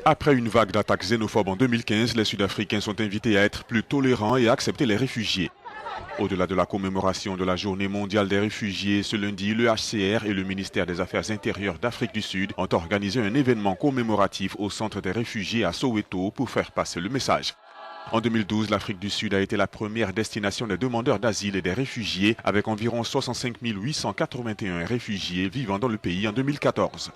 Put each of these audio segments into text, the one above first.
Après une vague d'attaques xénophobes en 2015, les Sud-Africains sont invités à être plus tolérants et à accepter les réfugiés. Au-delà de la commémoration de la Journée mondiale des réfugiés, ce lundi, le HCR et le ministère des Affaires intérieures d'Afrique du Sud ont organisé un événement commémoratif au centre des réfugiés à Soweto pour faire passer le message. En 2012, l'Afrique du Sud a été la première destination des demandeurs d'asile et des réfugiés, avec environ 65 881 réfugiés vivant dans le pays en 2014.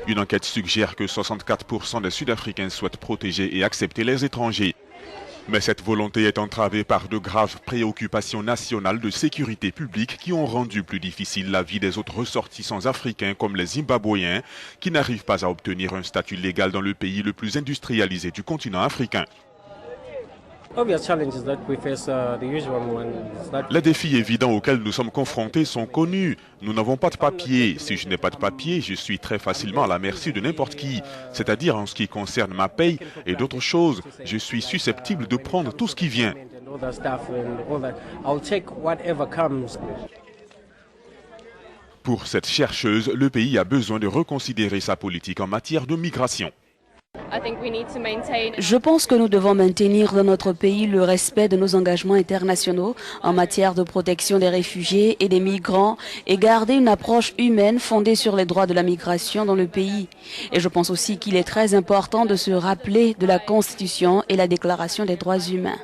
Une enquête suggère que 64% des Sud-Africains souhaitent protéger et accepter les étrangers. Mais cette volonté est entravée par de graves préoccupations nationales de sécurité publique qui ont rendu plus difficile la vie des autres ressortissants africains comme les Zimbabwéens qui n'arrivent pas à obtenir un statut légal dans le pays le plus industrialisé du continent africain. Les défis évidents auxquels nous sommes confrontés sont connus. Nous n'avons pas de papier. Si je n'ai pas de papier, je suis très facilement à la merci de n'importe qui. C'est-à-dire en ce qui concerne ma paye et d'autres choses. Je suis susceptible de prendre tout ce qui vient. Pour cette chercheuse, le pays a besoin de reconsidérer sa politique en matière de migration. Je pense que nous devons maintenir dans notre pays le respect de nos engagements internationaux en matière de protection des réfugiés et des migrants et garder une approche humaine fondée sur les droits de la migration dans le pays. Et je pense aussi qu'il est très important de se rappeler de la Constitution et la Déclaration des droits humains.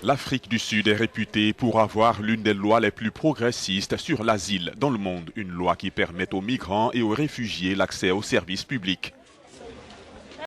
L'Afrique du Sud est réputée pour avoir l'une des lois les plus progressistes sur l'asile dans le monde, une loi qui permet aux migrants et aux réfugiés l'accès aux services publics.